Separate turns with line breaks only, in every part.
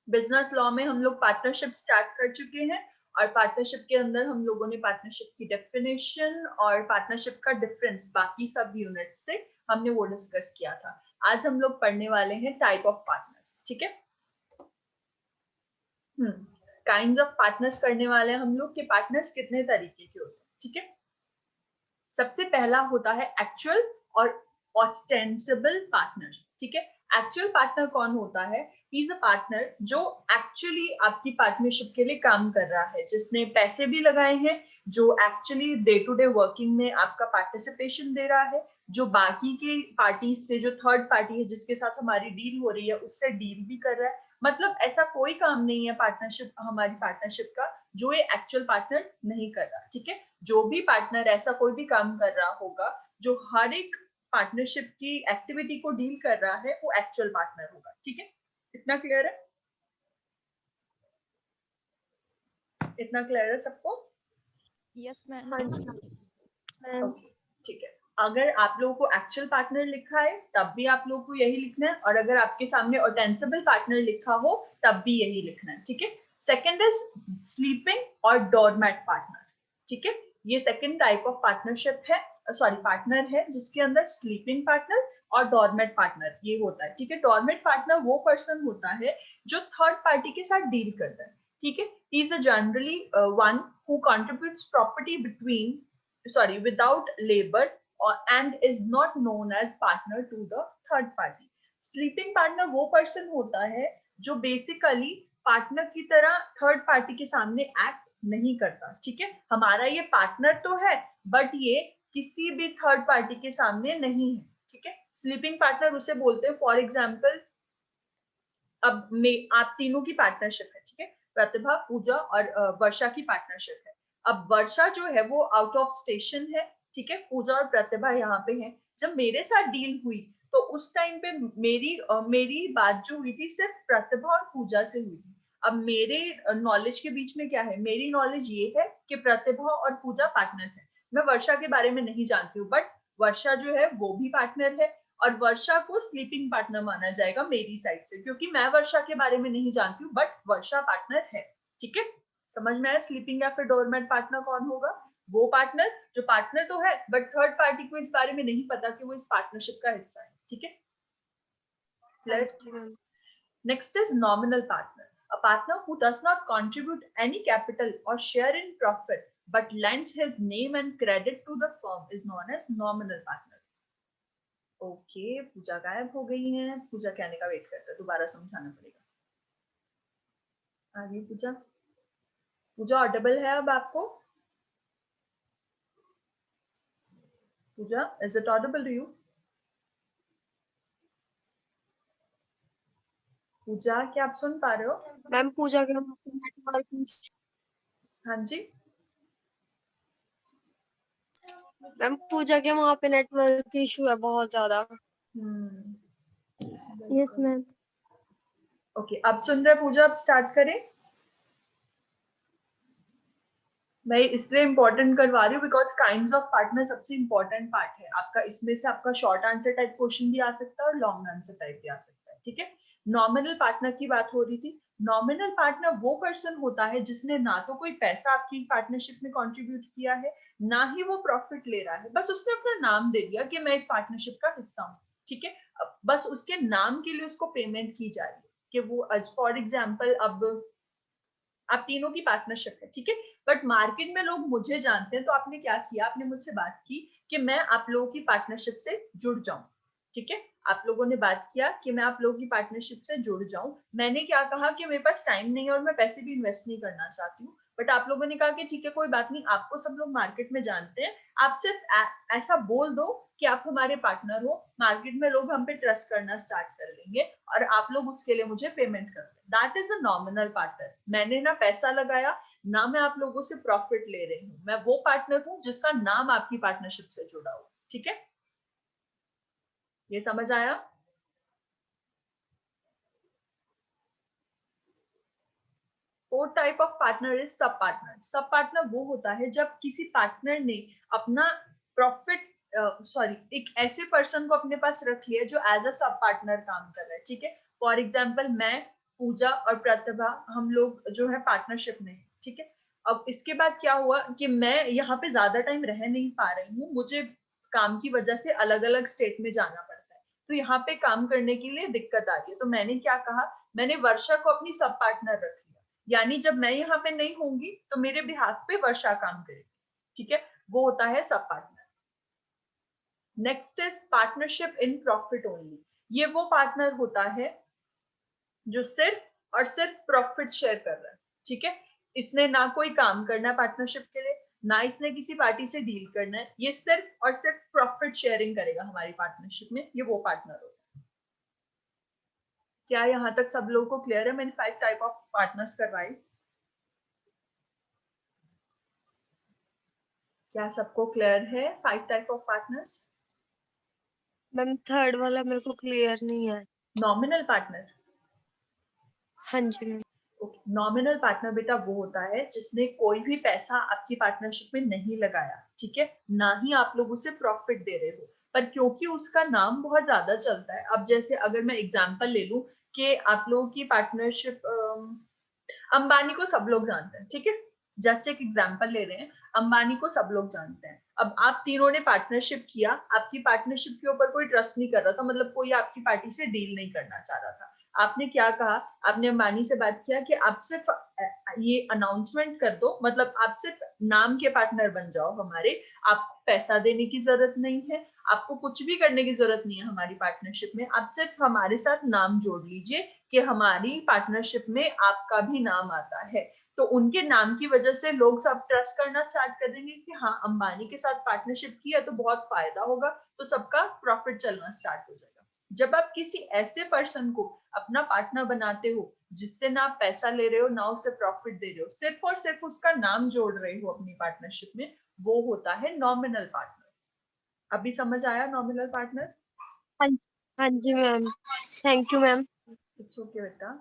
Business law में हम लोग पार्टनरशिप स्टार्ट कर चुके हैं और पार्टनरशिप के अंदर हम लोगों ने पार्टनरशिप की डेफिनेशन और पार्टनरशिप का डिफरेंस बाकी सब यूनिट से हमने वो डिस्कस किया था। आज हम लोग पढ़ने वाले हैं टाइप ऑफ पार्टनर्स। ठीक है, काइंड्स ऑफ पार्टनर्स करने वाले हैं हम लोग के पार्टनर्स कितने तरीके के होते हैं। ठीक है, सबसे पहला होता है एक्चुअल और ऑस्टेंसिबल पार्टनर। ठीक है, एक्चुअल पार्टनर कौन होता है? ही इज अ पार्टनर जो एक्चुअली आपकी पार्टनरशिप के लिए काम कर रहा है, जिसने पैसे भी लगाए हैं, जो actually day to day working में आपका पार्टिसिपेशन दे रहा है, जो बाकी के पार्टीज से, जो थर्ड पार्टी है जिसके साथ हमारी डील हो रही है, उससे डील भी कर रहा है। मतलब ऐसा कोई काम नहीं है पार्टनरशिप, हमारी पार्टनरशिप का, जो ये एक्चुअल पार्टनर नहीं कर रहा। ठीक है, जो भी पार्टनर ऐसा कोई भी काम कर रहा होगा जो हर एक पार्टनरशिप की एक्टिविटी को डील कर रहा है, वो एक्चुअल पार्टनर होगा। ठीक है, इतना क्लियर है? इतना क्लियर है सबको?
Yes ma'am.
हाँ जी मैम।
ओके, ठीक है। अगर आप लोगों को एक्चुअल पार्टनर लिखा है तब भी आप लोगों को यही लिखना है, और अगर आपके सामने ऑटेंसिबल पार्टनर लिखा हो तब भी यही लिखना है। ठीक है, सेकंड इज स्लीपिंग और डोरमैट पार्टनर। ठीक है, ये सेकंड टाइप ऑफ पार्टनरशिप है, सॉरी पार्टनर है, जिसके अंदर स्लीपिंग पार्टनर और डोरमैट पार्टनर ये होता है। ठीक है, डोरमैट पार्टनर वो पर्सन होता है जो थर्ड पार्टी के साथ डील करता है। ठीक है, he is generally one who contributes property between, sorry, without labor, or and is not known as partner to the third party. Sleeping partner वो पर्सन होता है जो बेसिकली पार्टनर की तरह थर्ड पार्टी के सामने एक्ट नहीं करता। ठीक है, हमारा ये पार्टनर तो है बट ये किसी भी थर्ड पार्टी के सामने नहीं है। ठीक है, स्लीपिंग पार्टनर उसे बोलते हैं। फॉर एग्जाम्पल, अब आप तीनों की पार्टनरशिप है। ठीक है, प्रतिभा, पूजा और वर्षा की पार्टनरशिप है। अब वर्षा जो है वो आउट ऑफ स्टेशन है। ठीक है, पूजा और प्रतिभा यहाँ पे हैं। जब मेरे साथ डील हुई तो उस टाइम पे मेरी बात जो हुई थी सिर्फ प्रतिभा और पूजा से हुई थी। अब मेरे नॉलेज के बीच में क्या है? मेरी नॉलेज ये है कि प्रतिभा और पूजा पार्टनर्स हैं। मैं वर्षा के बारे में नहीं जानती हूँ, बट वर्षा जो है वो भी पार्टनर है, और वर्षा को स्लीपिंग पार्टनर माना जाएगा मेरी साइड से, क्योंकि मैं वर्षा के बारे में नहीं जानती हूँ बट वर्षा पार्टनर है। ठीक है, समझ में आया? स्लीपिंग या फिर डोरमैट पार्टनर कौन होगा? वो पार्टनर जो पार्टनर तो है बट थर्ड पार्टी को इस बारे में नहीं पता कि वो इस पार्टनरशिप का हिस्सा है। ठीक है, clear? Next is nominal partner, a partner who does not contribute any capital or share in profit but lends his name and credit to the firm is known as nominal partner. Okay, Pooja गायब हो गई है। पूजा कहने का wait करता है, दोबारा समझाना पड़ेगा। आगे पूजा। पूजा ऑडिबल है अब आपको? Pooja, is it audible to you? Pooja, क्या आप सुन पा रहे हो?
मैम पूजा के नेटवर्क
हाँ जी,
मैम पूजा के वहाँ पे नेटवर्क इशू है बहुत ज्यादा। Yes ma'am.
ओके, अब सुन रहे पूजा? अब स्टार्ट करें? मैं इसलिए इंपॉर्टेंट करवा रही हूँ बिकॉज काइंड्स ऑफ पार्टनर सबसे इंपॉर्टेंट पार्ट है आपका। इसमें से आपका शॉर्ट आंसर टाइप क्वेश्चन भी आ सकता है और लॉन्ग आंसर टाइप भी आ सकता है। ठीक है, नॉमिनल पार्टनर की बात हो रही थी। नॉमिनल पार्टनर वो पर्सन होता है जिसने ना तो कोई पैसा आपकी पार्टनरशिप में कंट्रीब्यूट किया है, ना ही वो प्रॉफिट ले रहा है, बस उसने अपना नाम दे दिया कि मैं इस पार्टनरशिप का हिस्सा हूँ। ठीक है, बस उसके नाम के लिए उसको पेमेंट की जा रही है कि वो, फॉर एग्जाम्पल, अब आप तीनों की पार्टनरशिप है। ठीक है, बट मार्केट में लोग मुझे जानते हैं, तो आपने क्या किया? आपने मुझसे बात की कि मैं आप लोगों की पार्टनरशिप से जुड़ जाऊं। ठीक है, आप लोगों ने बात किया कि मैं आप लोगों की पार्टनरशिप से जुड़ जाऊं। मैंने क्या कहा कि मेरे पास टाइम नहीं है और मैं पैसे भी इन्वेस्ट नहीं करना चाहती हूँ, बट आप लोगों ने कहा कि ठीक है कोई बात नहीं, आपको सब लोग मार्केट में जानते हैं, आप सिर्फ ऐसा बोल दो कि आप हमारे पार्टनर हो, मार्केट में लोग हम पे ट्रस्ट करना स्टार्ट कर लेंगे और आप लोग उसके लिए मुझे पेमेंट कर दें। That is a nominal partner. मैंने ना पैसा लगाया, ना मैं आप लोगों से प्रॉफिट ले रही हूँ, मैं वो पार्टनर हूँ जिसका नाम आपकी पार्टनरशिप से जुड़ा हो। ठीक है, ये समझ आया? Fourth type of partner is sub partner. Sub partner वो होता है जब किसी पार्टनर ने अपना प्रॉफिट, सॉरी, एक ऐसे पर्सन को अपने पास रख लिया जो एज अ सब पार्टनर काम कर रहा है। ठीक है, फॉर एग्जाम्पल, मैं पूजा और प्रतिभा हम लोग जो है पार्टनरशिप में, ठीक है। अब इसके बाद क्या हुआ कि मैं यहाँ पे ज्यादा टाइम रह नहीं पा रही हूँ, मुझे काम की वजह से अलग अलग स्टेट में जाना पड़ता है, तो यहाँ पे काम करने के लिए दिक्कत आ रही है। तो मैंने क्या कहा, मैंने वर्षा को अपनी सब पार्टनर रख लिया, यानी जब मैं यहाँ पे नहीं होंगी तो मेरे बिहाफ पे वर्षा काम करेगी, ठीक है। वो होता है sub partner. Next is partnership in profit only. ये वो पार्टनर होता है जो सिर्फ और सिर्फ प्रॉफिट शेयर कर रहा है, ठीक है। इसने ना कोई काम करना है पार्टनरशिप के लिए, ना इसने किसी पार्टी से डील करना है, ये सिर्फ और सिर्फ प्रॉफिट शेयरिंग करेगा हमारी पार्टनरशिप में, ये वो पार्टनर होगा। क्या यहाँ तक सब लोगों को क्लियर है? मैंने 5 टाइप ऑफ पार्टनर्स करवाई, क्या सबको क्लियर है 5 type of partners?
Ma'am third वाला मेरे को क्लियर नहीं है।
नॉमिनल पार्टनर,
हाँ जी मैम।
नॉमिनल पार्टनर बेटा वो होता है जिसने कोई भी पैसा आपकी पार्टनरशिप में नहीं लगाया, ठीक है, ना ही आप लोग उसे प्रॉफिट दे रहे हो, पर क्योंकि उसका नाम बहुत ज्यादा चलता है। अब जैसे अगर मैं एग्जांपल ले लूं कि आप लोगों की पार्टनरशिप, अंबानी को सब लोग जानते हैं, ठीक है, जस्ट एक एग्जांपल ले रहे हैं, अंबानी को सब लोग जानते हैं। अब आप तीनों ने पार्टनरशिप किया, आपकी पार्टनरशिप के ऊपर कोई ट्रस्ट नहीं कर रहा था, मतलब कोई आपकी पार्टी से डील नहीं करना चाह रहा था। आपने क्या कहा, आपने अंबानी से बात किया कि आप सिर्फ ये अनाउंसमेंट कर दो, मतलब आप सिर्फ नाम के पार्टनर बन जाओ हमारे, आपको पैसा देने की जरूरत नहीं है, आपको कुछ भी करने की जरूरत नहीं है हमारी पार्टनरशिप में, आप सिर्फ हमारे साथ नाम जोड़ लीजिए कि हमारी पार्टनरशिप में आपका भी नाम आता है। तो उनके नाम की वजह से लोग सब ट्रस्ट करना स्टार्ट कर देंगे कि हाँ अंबानी के साथ पार्टनरशिप की है तो बहुत फायदा होगा, तो सबका प्रॉफिट चलना स्टार्ट हो जाएगा। जब आप किसी ऐसे पर्सन को अपना पार्टनर बनाते हो जिससे ना आप पैसा ले रहे हो ना उसे प्रॉफिट दे रहे हो, सिर्फ और सिर्फ उसका नाम जोड़ रहे हो अपनी पार्टनरशिप में, वो होता है नॉमिनल पार्टनर। अभी समझ आया नॉमिनल पार्टनर?
हाँ हाँ जी ma'am, thank you ma'am.
It's okay बेटा।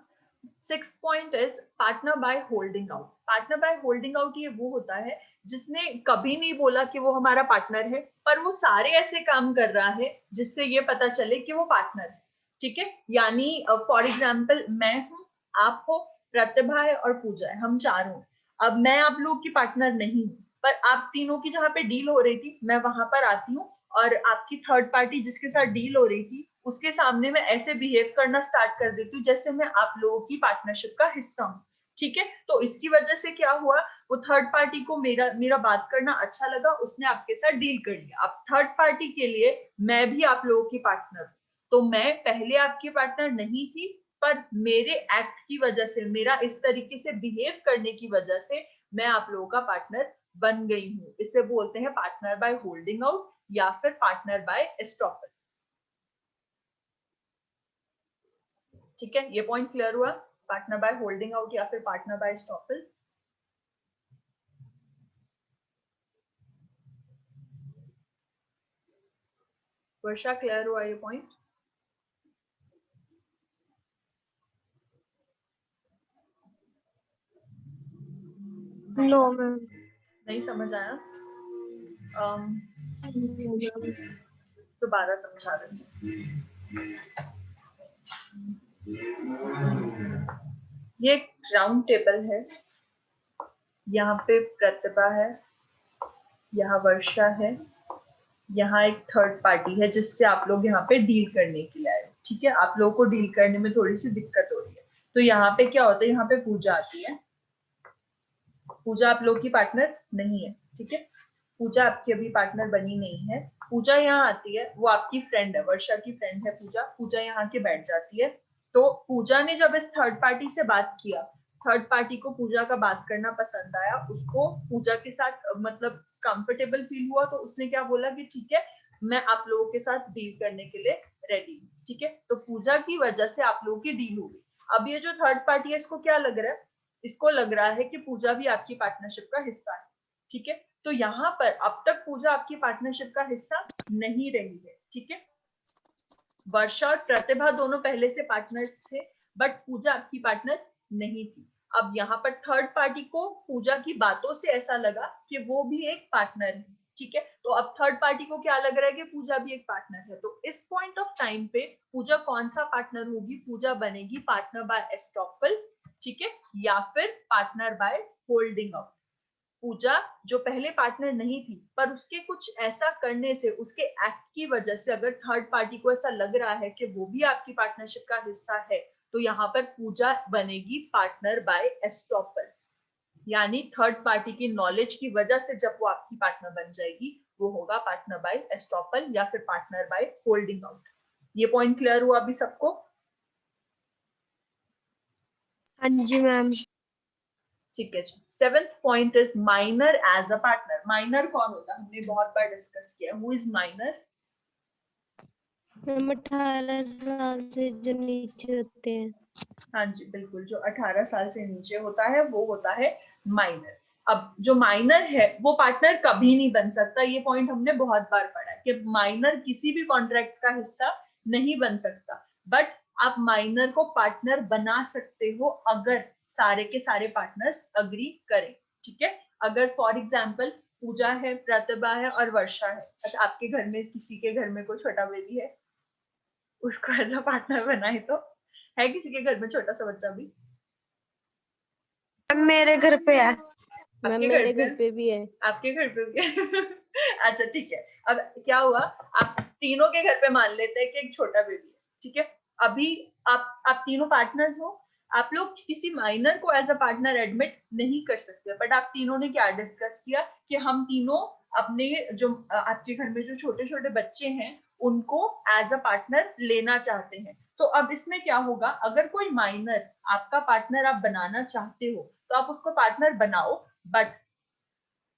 6th point is partner by holding out. Partner by holding out ये वो होता है जिसने कभी नहीं बोला कि वो हमारा पार्टनर है, पर वो सारे ऐसे काम कर रहा है जिससे ये पता चले कि वो पार्टनर है, ठीक है। यानी फॉर एग्जाम्पल मैं हूं, आप हो, प्रतिभा है और पूजा है, हम चार हूं। अब मैं आप लोग की पार्टनर नहीं हूं, पर आप तीनों की जहां पे डील हो रही थी मैं वहां पर आती हूँ, और आपकी थर्ड पार्टी जिसके साथ डील हो रही थी उसके सामने मैं ऐसे बिहेव करना स्टार्ट कर देती हूँ जैसे मैं आप लोगों की पार्टनरशिप का हिस्सा हूँ, ठीक है। तो इसकी वजह से क्या हुआ, वो थर्ड पार्टी को मेरा मेरा बात करना अच्छा लगा, उसने आपके साथ डील कर लिया। अब थर्ड पार्टी के लिए मैं भी आप लोगों की पार्टनर हूँ, तो मैं पहले आपकी पार्टनर नहीं थी, पर मेरे एक्ट की वजह से, मेरा इस तरीके से बिहेव करने की वजह से मैं आप लोगों का पार्टनर बन गई हूँ। इसे बोलते हैं पार्टनर बाय होल्डिंग आउट या फिर पार्टनर बाय एस्टॉपल, ठीक है। ये पॉइंट क्लियर हुआ, पार्टनर बाय होल्डिंग आउट या फिर पार्टनर बाय एस्टॉपल। वर्षा क्लियर हुआ ये पॉइंट?
No ma'am.
नहीं समझ आया?
हाँ जी मैम।
दोबारा समझा देंगे। ये एक राउंड टेबल है, यहाँ पे प्रतिभा है, यहाँ वर्षा है, यहाँ एक थर्ड पार्टी है जिससे आप लोग यहाँ पे डील करने के लिए आए, ठीक है। आप लोगों को डील करने में थोड़ी सी दिक्कत हो रही है, तो यहाँ पे क्या होता है, यहाँ पे पूजा आती है। पूजा आप लोग की पार्टनर नहीं है, ठीक है, पूजा आपकी अभी पार्टनर बनी नहीं है। पूजा यहाँ आती है, वो आपकी फ्रेंड है, वर्षा की फ्रेंड है पूजा। पूजा यहाँ के बैठ जाती है, तो पूजा ने जब इस थर्ड पार्टी से बात किया, थर्ड पार्टी को पूजा का बात करना पसंद आया, उसको पूजा के साथ मतलब कंफर्टेबल फील हुआ, तो उसने क्या बोला कि ठीक है मैं आप लोगों के साथ डील करने के लिए रेडी हूँ, ठीक है। तो पूजा की वजह से आप लोगों की डील हो गई। अब ये जो थर्ड पार्टी है इसको क्या लग रहा है, इसको लग रहा है कि पूजा भी आपकी पार्टनरशिप का हिस्सा है, ठीक है। तो यहाँ पर अब तक पूजा आपकी पार्टनरशिप का हिस्सा नहीं रही है, ठीक है। वर्षा और प्रतिभा दोनों पहले से पार्टनर्स थे, बट पूजा आपकी पार्टनर नहीं थी। अब यहाँ पर थर्ड पार्टी को पूजा की बातों से ऐसा लगा कि वो भी एक पार्टनर है, ठीक है। तो अब थर्ड पार्टी को क्या लग रहा है कि पूजा भी एक पार्टनर है, तो इस पॉइंट ऑफ टाइम पे पूजा कौन सा पार्टनर होगी? पूजा बनेगी पार्टनर बाय एस्टॉपल, ठीक है, या फिर पार्टनर बाय होल्डिंग आउट। पूजा जो पहले पार्टनर नहीं थी, पर उसके कुछ ऐसा करने से, उसके एक्ट की वजह से अगर थर्ड पार्टी को ऐसा लग रहा है कि वो भी आपकी पार्टनरशिप का हिस्सा है, तो यहाँ पर पूजा बनेगी पार्टनर बाय एस्टॉपल। यानी थर्ड पार्टी की नॉलेज की वजह से जब वो आपकी पार्टनर बन जाएगी, वो होगा पार्टनर बाय एस्टॉपल या फिर पार्टनर बाय होल्डिंग आउट। ये पॉइंट क्लियर हुआ अभी सबको?
हाँ जी मैम।
ठीक है। Seventh point is minor as a partner. Minor कौन होता है? हमने बहुत बार डिस्कस किया। Who is minor?
मैम 18 साल से जो नीचे होते हैं।
हाँ जी बिल्कुल, जो 18 साल से नीचे होता है वो होता है माइनर। अब जो माइनर है वो पार्टनर कभी नहीं बन सकता। ये पॉइंट हमने बहुत बार पढ़ा है कि माइनर किसी भी कॉन्ट्रैक्ट का हिस्सा नहीं बन सकता, बट आप माइनर को पार्टनर बना सकते हो अगर सारे के सारे पार्टनर्स अग्री करें, ठीक है। अगर फॉर एग्जाम्पल पूजा है, प्रतिभा है और वर्षा है, अच्छा आपके घर में किसी के घर में कोई छोटा बेबी है, उसको एज अ पार्टनर बनाए तो है किसी के घर में छोटा सा बच्चा भी?
मेरे घर पे है।
मैम
आपके
मेरे
घर
घर पे भी है।
आपके घर पे भी है? अच्छा ठीक है। अब क्या हुआ, आप तीनों के घर पे मान लेते हैं कि एक छोटा बेबी है, ठीक है। अभी आप तीनों पार्टनर्स हो, आप लोग किसी माइनर को एज अ पार्टनर एडमिट नहीं कर सकते, बट आप तीनों ने क्या डिस्कस किया कि हम तीनों अपने जो आपके घर में जो छोटे छोटे बच्चे हैं उनको एज अ पार्टनर लेना चाहते हैं। तो अब इसमें क्या होगा, अगर कोई माइनर आपका पार्टनर आप बनाना चाहते हो तो आप उसको पार्टनर बनाओ, बट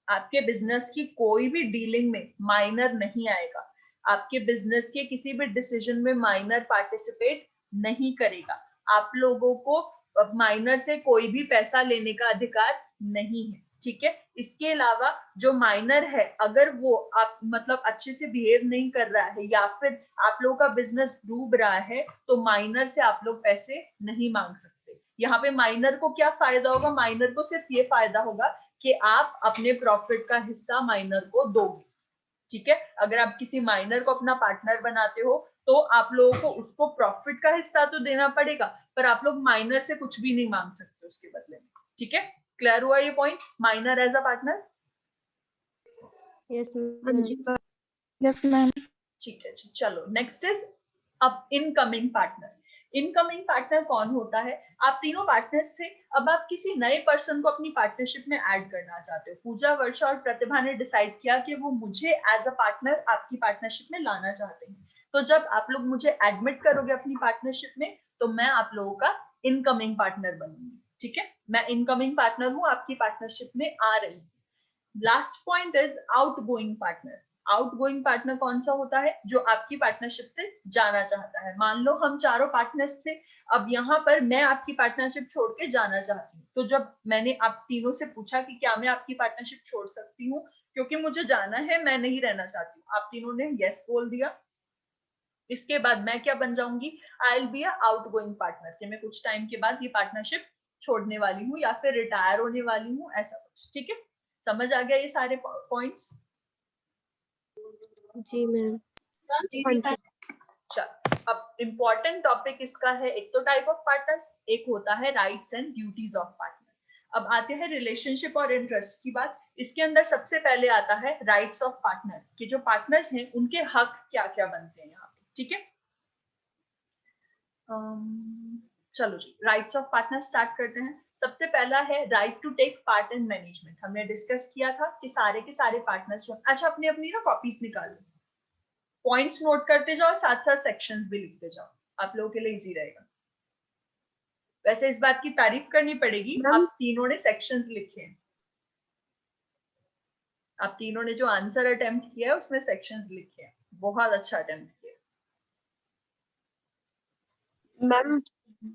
आपके बिजनेस की कोई भी डीलिंग में माइनर नहीं आएगा। आपके बिजनेस के किसी भी डिसीजन में माइनर पार्टिसिपेट नहीं करेगा। आप लोगों को माइनर से कोई भी पैसा लेने का अधिकार नहीं है, ठीक है। इसके अलावा जो माइनर है, अगर वो आप मतलब अच्छे से बिहेव नहीं कर रहा है या फिर आप लोगों का बिजनेस डूब रहा है, तो माइनर से आप लोग पैसे नहीं मांग सकते। यहाँ पे माइनर को क्या फायदा होगा? माइनर को सिर्फ ये फायदा होगा कि आप अपने प्रॉफिट का हिस्सा माइनर को दोगे, ठीक है। अगर आप किसी माइनर को अपना पार्टनर बनाते हो तो आप लोगों को उसको प्रॉफिट का हिस्सा तो देना पड़ेगा, पर आप लोग माइनर से कुछ भी नहीं मांग सकते उसके बदले में, ठीक है। क्लियर हुआ ये point, minor as a partner?
Yes
हाँ जी
मैम।
Yes ma'am.
ठीक है जी, चलो नेक्स्ट इज अब इनकमिंग पार्टनर। इनकमिंग पार्टनर कौन होता है? आप तीनों पार्टनर्स थे, अब आप किसी नए पर्सन को अपनी पार्टनरशिप में ऐड करना चाहते हो। पूजा, वर्षा और प्रतिभा ने डिसाइड किया कि वो मुझे एज अ पार्टनर आपकी पार्टनरशिप में लाना चाहते हैं। तो जब आप लोग मुझे एडमिट करोगे अपनी पार्टनरशिप में, तो मैं आप लोगों का इनकमिंग पार्टनर बनूंगी, ठीक है। मैं इनकमिंग पार्टनर हूँ, आपकी पार्टनरशिप में आ रही हूँ। Last point is outgoing partner. Outgoing partner कौन सा होता है? जो आपकी पार्टनरशिप से जाना चाहता है। मान लो हम चारों पार्टनर्स थे, अब यहाँ पर मैं आपकी पार्टनरशिप छोड़ के जाना चाहती हूँ, तो जब मैंने आप तीनों से पूछा कि क्या मैं आपकी पार्टनरशिप छोड़ सकती हूँ क्योंकि मुझे जाना है, मैं नहीं रहना चाहती हूँ, आप तीनों ने यस बोल दिया। इसके बाद मैं क्या बन जाऊंगी? I will be a outgoing partner, कि मैं कुछ टाइम के बाद ये पार्टनरशिप छोड़ने वाली हूँ या फिर रिटायर होने वाली हूँ, ऐसा कुछ, ठीक है। समझ आ गया ये सारे पॉइंट्स?
जी मैम।
हाँ जी।
अब इम्पोर्टेंट टॉपिक इसका है, एक तो टाइप ऑफ पार्टनर्स, एक होता है rights and duties of partner. अब आते हैं रिलेशनशिप और इंटरेस्ट की बात। इसके अंदर सबसे पहले आता है राइट्स ऑफ पार्टनर, कि जो पार्टनर्स हैं उनके हक क्या क्या बनते हैं यहाँ पे, ठीक है। चलो जी, राइट्स ऑफ पार्टनर स्टार्ट करते हैं। सबसे पहला है right to take part in management. हमने डिस्कस किया था कि सारे के सारे पार्टनर्स, अच्छा अपनी अपनी ना कॉपीज निकालो, पॉइंट्स नोट करते जाओ, साथ साथ सेक्शंस भी लिखते जाओ, आप लोगों के लिए इजी रहेगा। वैसे इस बात की तारीफ करनी पड़ेगी,
मैम
आप तीनों ने सेक्शंस लिखे हैं, आप तीनों ने जो आंसर अटेम्प्ट किया है उसमें सेक्शंस लिखे हैं, बहुत अच्छा अटेम्प्ट किया।
मैम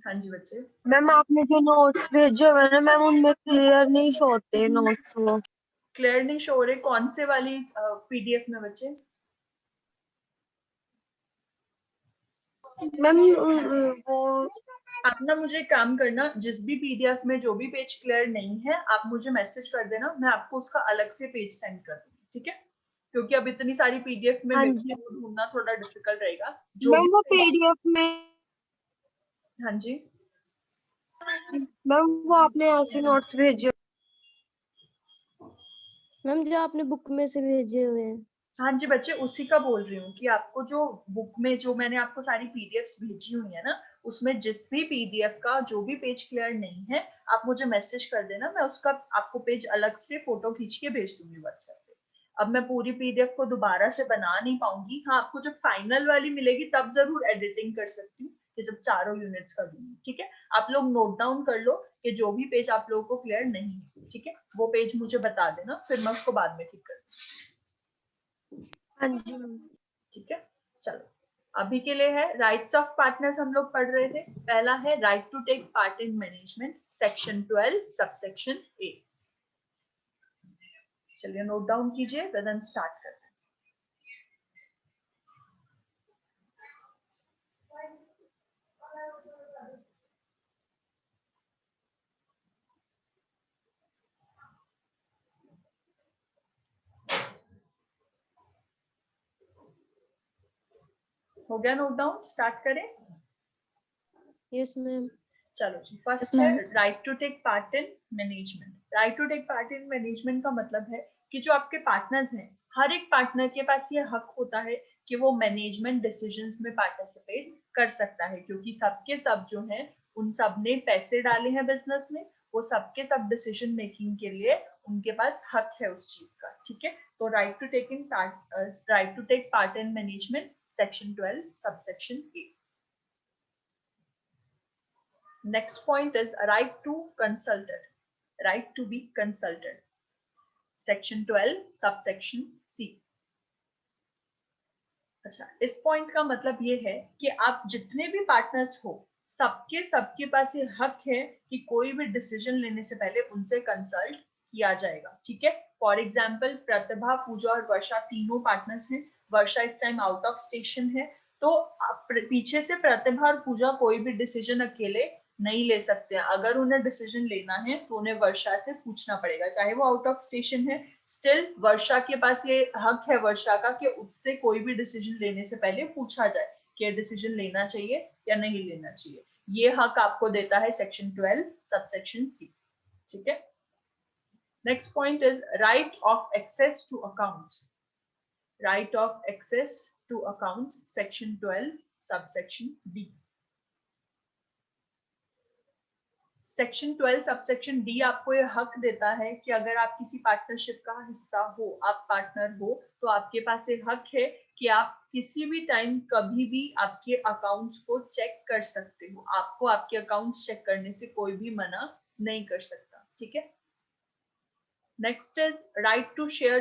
हाँ जी बच्चे।
मैम आपने जो नोट्स भेजे हुए हैं ना मैम, उनमें क्लियर नहीं शो होते नोट्स वो।
क्लियर नहीं शो रहे? कौन से वाली पीडीएफ में बच्चे?
मैम वो
आप ना मुझे एक काम करना, जिस भी पीडीएफ में जो भी पेज क्लियर नहीं है आप मुझे मैसेज कर देना, मैं आपको उसका अलग से पेज सेंड कर दूंगी, ठीक है। क्योंकि अब इतनी सारी पीडीएफ में
हाँ
मेरे
जी
को ढूंढना थोड़ा डिफिकल्ट रहेगा। जो
मैम,
भी
वो
पेज,
पीडीएफ में
हाँ जी
मैम वो आपने ऐसे नोट्स भेजे।
मैम जो आपने बुक में से भेजे हुए हैं।
हाँ जी बच्चे, उसी का बोल रही हूँ कि आपको जो बुक में जो मैंने आपको सारी पीडीएफ्स भेजी हुई है ना, उसमें जिस भी पीडीएफ का जो भी पेज क्लियर नहीं है, आप मुझे मैसेज कर देना, मैं उसका आपको पेज अलग से फोटो खींच के भेज दूंगी व्हाट्सएप पे। अब मैं पूरी पीडीएफ को दोबारा से बना नहीं पाऊंगी। हाँ, आपको जब फाइनल वाली मिलेगी तब जरूर एडिटिंग कर सकती हूँ, कि जब चारों यूनिट्स का दूंगी। ठीक है, आप लोग नोट डाउन कर लो कि जो भी पेज आप लोगों को क्लियर नहीं है, ठीक है, वो पेज मुझे बता देना, फिर मैं उसको बाद में ठीक कर दूंगी।
हाँ जी मैम।
ठीक है, चलो अभी के लिए है राइट्स ऑफ पार्टनर्स हम लोग पढ़ रहे थे। पहला है right to take part in management, section 12 subsection A. चलिए नोट डाउन कीजिए, देन स्टार्ट करते हैं। हो गया नोट डाउन, स्टार्ट करें।
Yes ma'am.
चलो जी, फर्स्ट
Yes,
है
ma'am.
Right to take part in management. Right to take part in management का मतलब है कि जो आपके पार्टनर्स हैं, हर एक पार्टनर के पास ये हक होता है कि वो मैनेजमेंट डिसीजंस में पार्टिसिपेट कर सकता है, क्योंकि सबके सब जो हैं उन सब ने पैसे डाले हैं बिजनेस में, वो सबके सब डिसीजन मेकिंग के लिए उनके पास हक है उस चीज का। ठीक है, तो right to take part in management, section 12 subsection A. Next point is right to consulted, right to be consulted, section 12 subsection C। अच्छा, इस पॉइंट का मतलब ये है कि आप जितने भी पार्टनर्स हो, सबके पास ये हक है कि कोई भी डिसीजन लेने से पहले उनसे कंसल्ट किया जाएगा। ठीक है, फॉर एग्जाम्पल प्रतिभा, पूजा और वर्षा तीनों पार्टनर्स हैं। वर्षा इस टाइम आउट ऑफ स्टेशन है, तो पीछे से प्रतिभा और पूजा कोई भी डिसीजन अकेले नहीं ले सकते। अगर उन्हें डिसीजन लेना है तो उन्हें वर्षा से पूछना पड़ेगा, चाहे वो आउट ऑफ स्टेशन है। स्टिल वर्षा के पास ये हक है वर्षा का कि उससे कोई भी डिसीजन लेने से पहले पूछा जाए कि डिसीजन लेना चाहिए या नहीं लेना चाहिए। ये हक आपको देता है सेक्शन 12 सबसेक्शन सी। ठीक है, next point is right of access to accounts. Right of access to accounts, section 12 subsection D. Section 12 subsection D आपको ये हक देता है कि अगर आप किसी पार्टनरशिप का हिस्सा हो, आप पार्टनर हो, तो आपके पास ये हक है कि आप किसी भी टाइम कभी भी आपके अकाउंट्स को चेक कर सकते हो। आपको आपके अकाउंट्स चेक करने से कोई भी मना नहीं कर सकता। ठीक है, next is right to share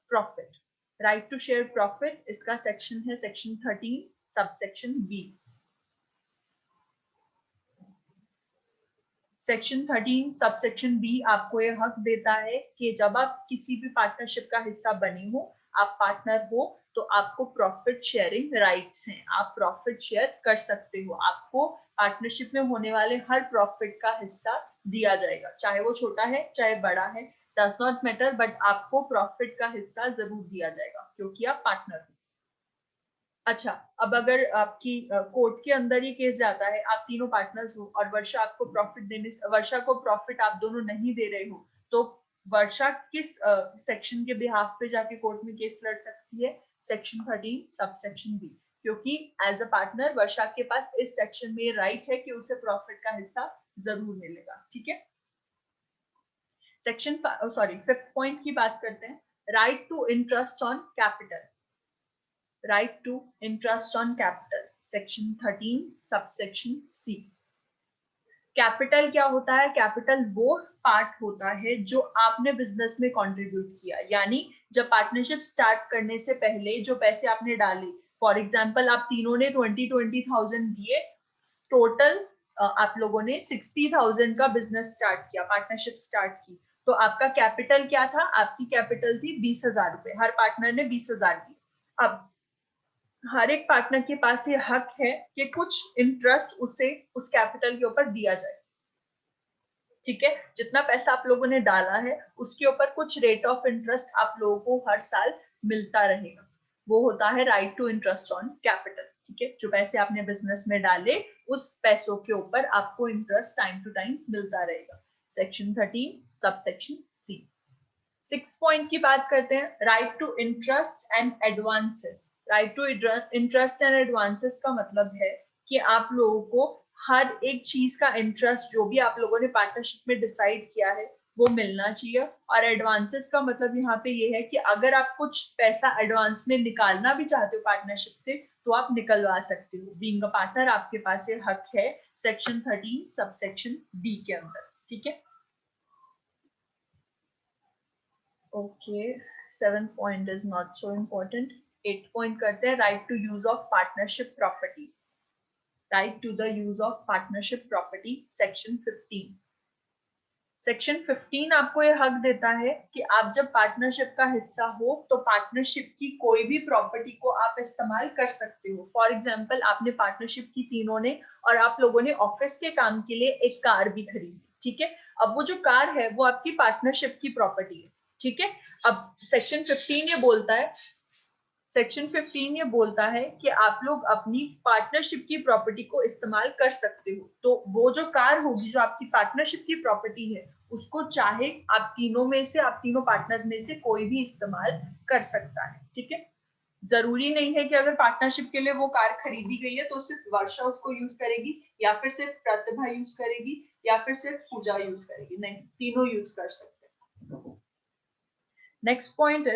profit. Right to share profit, इसका सेक्शन है section 13 subsection B. Section 13 subsection B आपको ये हक देता है कि जब आप किसी भी पार्टनरशिप का हिस्सा बने हो, आप पार्टनर हो, तो आपको प्रॉफिट शेयरिंग राइट्स हैं, आप प्रॉफिट शेयर कर सकते हो। आपको पार्टनरशिप में होने वाले हर प्रॉफिट का हिस्सा दिया जाएगा, चाहे वो छोटा है चाहे बड़ा है, डज नॉट मैटर, बट आपको प्रॉफिट का हिस्सा जरूर दिया जाएगा क्योंकि आप पार्टनर हो। अच्छा, अब अगर आपकी कोर्ट के अंदर ये केस जाता है, आप तीनों पार्टनर्स हो और वर्षा आपको प्रॉफिट देने, वर्षा को प्रॉफिट आप दोनों नहीं दे रहे हो, तो वर्षा किस सेक्शन के बिहाफ पे जाके कोर्ट में केस लड़ सकती है? सेक्शन 13 सबसेक्शन बी, क्योंकि एज अ पार्टनर वर्षा के पास इस सेक्शन में राइट है कि उसे प्रॉफिट का हिस्सा जरूर मिलेगा। ठीक है, सेक्शन फिफ्थ पॉइंट की बात करते हैं, right to interest on capital. right to interest on capital, section 13 subsection C। Capital क्या होता है? कैपिटल वो पार्ट होता है जो आपने बिजनेस में कंट्रीब्यूट किया, यानी जब पार्टनरशिप स्टार्ट करने से पहले जो पैसे आपने डाले, फॉर एग्जांपल आप तीनों ने 20,000 दिए, टोटल आप लोगों ने 60,000 का बिजनेस स्टार्ट किया, पार्टनरशिप स्टार्ट की, तो आपका कैपिटल क्या था? आपकी कैपिटल थी 20,000 रुपए, हर पार्टनर ने 20,000 दी। अब हर एक पार्टनर के पास ये हक है कि कुछ इंटरेस्ट उसे उस कैपिटल के ऊपर दिया जाए। ठीक है, जितना पैसा आप लोगों ने डाला है उसके ऊपर कुछ रेट ऑफ इंटरेस्ट आप लोगों को हर साल मिलता रहेगा, वो होता है right to interest on capital. ठीक है, जो पैसे आपने बिजनेस में डाले उस पैसों के ऊपर आपको इंटरेस्ट टाइम टू टाइम मिलता रहेगा। सेक्शन 13 सबसेक्शन सी। 6 पॉइंट की बात करते हैं, right to interest and advances. Right to interest and advances का मतलब है कि आप लोगों को हर एक चीज का इंटरेस्ट जो भी आप लोगों ने पार्टनरशिप में डिसाइड किया है वो मिलना चाहिए। और एडवांसेस का मतलब यहाँ पे ये है कि अगर आप कुछ पैसा एडवांस में निकालना भी चाहते हो पार्टनरशिप से तो आप निकलवा सकते हो। बीइंग अ पार्टनर आपके पास ये हक है सेक्शन 13 सबसेक्शन डी के अंदर। ठीक है, okay. 7th point is not so important. 8th point करते हैं, right to use of partnership property. Right to the use of partnership property section 15। Section 15 आपको ये हक देता है कि आप जब पार्टनरशिप का हिस्सा हो तो पार्टनरशिप की कोई भी प्रॉपर्टी को आप इस्तेमाल कर सकते हो। फॉर एग्जांपल, आपने पार्टनरशिप की तीनों ने और आप लोगों ने ऑफिस के काम के लिए एक कार भी खरीदी। ठीक है, अब वो जो कार है वो आपकी पार्टनरशिप की प्रॉपर्टी है। ठीक है, अब सेक्शन 15 ये बोलता है, सेक्शन 15 ये बोलता है कि आप लोग अपनी पार्टनरशिप की प्रॉपर्टी को इस्तेमाल कर सकते हो। तो वो जो कार होगी जो आपकी पार्टनरशिप की प्रॉपर्टी है उसको चाहे आप तीनों में से, आप तीनों पार्टनर्स में से कोई भी इस्तेमाल कर सकता है। ठीक है, जरूरी नहीं है कि अगर पार्टनरशिप के लिए वो कार खरीदी गई है तो सिर्फ वर्षा उसको यूज करेगी या फिर सिर्फ प्रतिभा यूज करेगी या फिर सिर्फ पूजा यूज करेगी, नहीं, तीनों यूज कर सकते हैं। Next point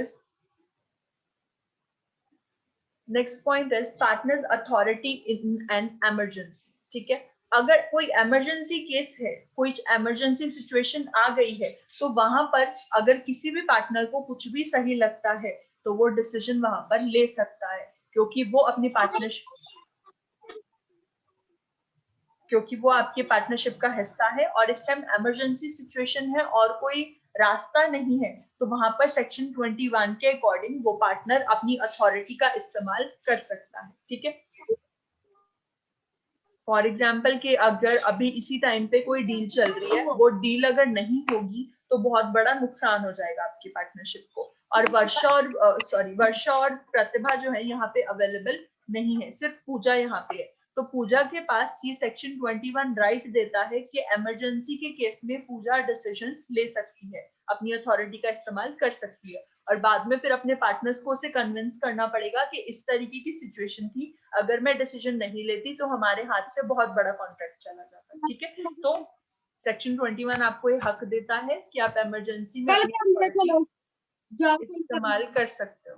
is partners authority in an emergency. ठीक है, अगर कोई इमरजेंसी केस है, कोई इमरजेंसी सिचुएशन आ गई है तो वहां पर अगर किसी भी पार्टनर को कुछ भी सही लगता है तो वो डिसीजन वहां पर ले सकता है, क्योंकि वो अपनी पार्टनरशिप, क्योंकि वो आपके पार्टनरशिप का हिस्सा है और इस टाइम इमरजेंसी सिचुएशन है और कोई रास्ता नहीं है, तो वहां पर सेक्शन 21 के अकॉर्डिंग वो पार्टनर अपनी अथॉरिटी का इस्तेमाल कर सकता है। ठीक है, फॉर एग्जाम्पल कि अगर अभी इसी टाइम पे कोई डील चल रही है, वो डील अगर नहीं होगी तो बहुत बड़ा नुकसान हो जाएगा आपकी पार्टनरशिप को। और वर्षा और प्रतिभा जो है यहाँ पे अवेलेबल नहीं है, सिर्फ पूजा यहाँ पे है। तो पूजा के पास ये सेक्शन 21 राइट देता है कि इमरजेंसी के केस में पूजा डिसीजंस ले सकती है, अपनी अथॉरिटी का इस्तेमाल कर सकती है। और बाद में फिर अपने पार्टनर्स को उसे कन्विंस करना पड़ेगा कि इस तरीके की सिचुएशन थी, अगर मैं डिसीजन नहीं लेती तो हमारे हाथ से बहुत बड़ा कॉन्ट्रैक्ट चला जाता। ठीक है, तो सेक्शन 21 आपको ये हक देता है कि आप इमरजेंसी में इस्तेमाल कर सकते हो।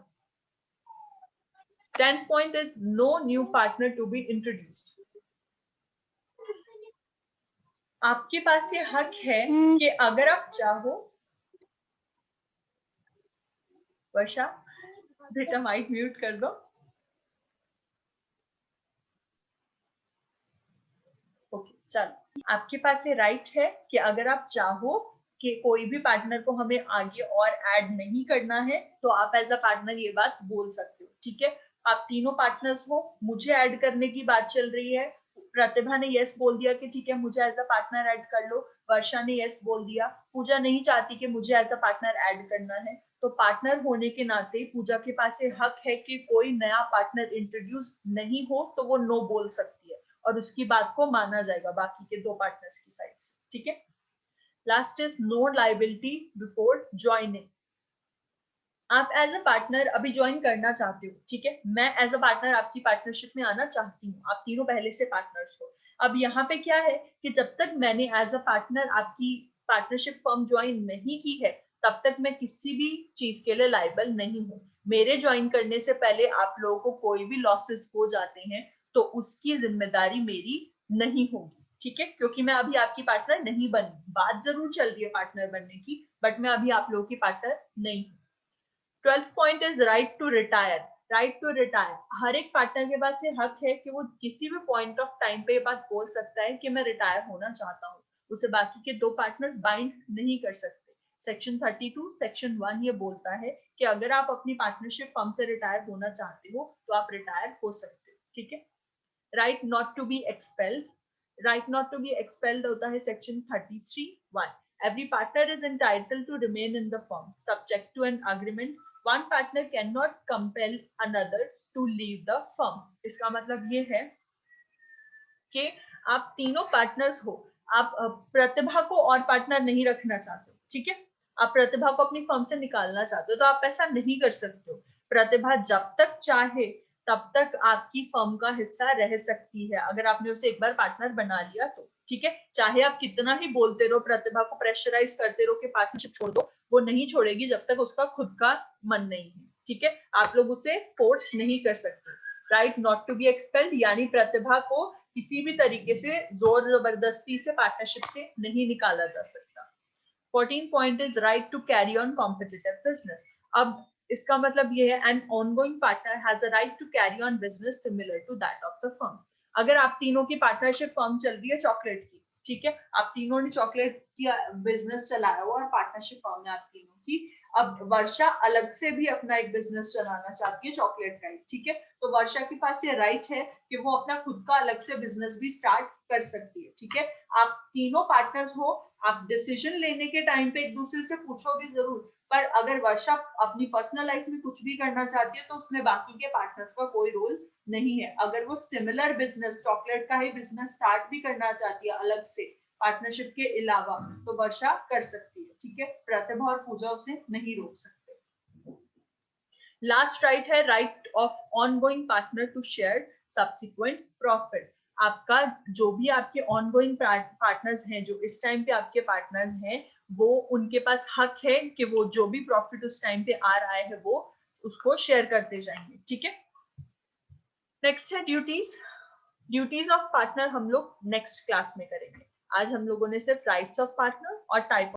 10th point is no new partner to be introduced. आपके पास ये हक है कि अगर आप चाहो, वर्षा बेटा माइक म्यूट कर दो। ओके, चलो, आपके पास ये राइट है कि अगर आप चाहो कि कोई भी पार्टनर को हमें आगे और ऐड नहीं करना है तो आप एज अ पार्टनर ये बात बोल सकते हो। ठीक है, आप तीनों पार्टनर्स हो, मुझे ऐड करने की बात चल रही है, प्रतिभा ने यस बोल दिया कि ठीक है मुझे एज अ पार्टनर ऐड कर लो, वर्षा ने यस बोल दिया, पूजा नहीं चाहती कि मुझे एज अ पार्टनर ऐड करना है, तो पार्टनर होने के नाते पूजा के पास ये हक है कि कोई नया पार्टनर इंट्रोड्यूस नहीं हो तो वो नो बोल सकती है और उसकी बात को माना जाएगा बाकी के दो पार्टनर्स की साइड से। ठीक है, last is no liability before joining. आप एज अ पार्टनर अभी ज्वाइन करना चाहते हो, ठीक है, मैं एज अ पार्टनर आपकी पार्टनरशिप में आना चाहती हूँ, आप तीनों पहले से पार्टनर्स हो। अब यहाँ पे क्या है कि जब तक मैंने एज अ पार्टनर आपकी पार्टनरशिप फर्म ज्वाइन नहीं की है तब तक मैं किसी भी चीज के लिए लायबल नहीं हूँ। मेरे ज्वाइन करने से पहले आप लोगों को कोई भी लॉसेस हो जाते हैं तो उसकी जिम्मेदारी मेरी नहीं होगी। ठीक है, क्योंकि मैं अभी आपकी पार्टनर नहीं बनी, बात जरूर चल रही है पार्टनर बनने की, बट मैं अभी आप लोगों की पार्टनर नहीं हूँ। 12th point is right to retire. Right to retire, हर एक पार्टनर के पास ये हक है कि वो किसी भी पॉइंट ऑफ टाइम पे ये बात बोल सकता है कि मैं रिटायर होना चाहता हूँ, उसे बाकी के दो पार्टनर्स बाइंड नहीं कर सकते। सेक्शन 32 सेक्शन 1 ये बोलता है कि अगर आप अपनी पार्टनरशिप फर्म से रिटायर होना चाहते हो तो आप रिटायर हो सकते हो। ठीक है, right not to be expelled. Right not to be expelled होता है section 33 1। Every partner is entitled to remain in the firm subject to an agreement one partner can not compel another to leave the firm. इसका मतलब ये है कि आप तीनों partners हो, आप प्रतिभा को और पार्टनर नहीं रखना चाहते, ठीक है, आप प्रतिभा को अपनी फर्म से निकालना चाहते हो, तो आप ऐसा नहीं कर सकते हो। प्रतिभा जब तक चाहे तब तक आपकी फर्म का हिस्सा रह सकती है, अगर आपने उसे एक बार पार्टनर बना लिया तो, ठीक है। चाहे आप कितना ही बोलते रहो, प्रतिभा को प्रेशराइज करते रहो कि पार्टनरशिप छोड़ दो, वो नहीं छोड़ेगी जब तक उसका खुद का मन नहीं है, ठीक है। आप लोग उसे फोर्स नहीं कर सकते, right, not to be expelled, यानी प्रतिभा को किसी भी तरीके से जोर जबरदस्ती से पार्टनरशिप से नहीं निकाला जा सकता। 14 point is right to carry on competitive business. अब इसका मतलब ये है an ongoing partner has a right to carry on business similar to that of the firm. अगर आप तीनों की पार्टनरशिप फर्म चल रही है चॉकलेट की, ठीक है, आप तीनों ने चॉकलेट की बिजनेस चलाया हुआ और पार्टनरशिप फर्म है आप तीनों की। अब वर्षा अलग से भी अपना एक बिजनेस चलाना चाहती है चॉकलेट का, ठीक है, तो वर्षा के पास ये राइट है कि वो अपना खुद का अलग से बिजनेस भी स्टार्ट कर सकती है, ठीक है। आप तीनों पार्टनर्स हो, आप डिसीजन लेने के टाइम पे एक दूसरे से पूछोगे जरूर, पर अगर वर्षा अपनी पर्सनल लाइफ में कुछ भी करना चाहती है तो उसमें बाकी के पार्टनर्स का कोई रोल नहीं है। अगर वो सिमिलर बिजनेस चॉकलेट का ही बिजनेस स्टार्ट भी करना चाहती है अलग से पार्टनरशिप के अलावा, तो वर्षा कर सकती है, ठीक है, प्रतिभा और पूजा उसे नहीं रोक सकते। लास्ट राइट है right of ongoing partner to share subsequent profit. आपका जो भी आपके ऑनगोइंग पार्टनर्स हैं, जो इस टाइम पे आपके पार्टनर्स हैं, वो उनके पास हक है कि वो जो भी प्रॉफिट उस टाइम पे आ रहा है वो उसको शेयर करते जाएंगे, ठीक है। नेक्स्ट है ड्यूटीज। ड्यूटीज ऑफ पार्टनर हम लोग नेक्स्ट क्लास में करेंगे। आज हम लोगों ने सिर्फ राइट्स ऑफ पार्टनर और टाइप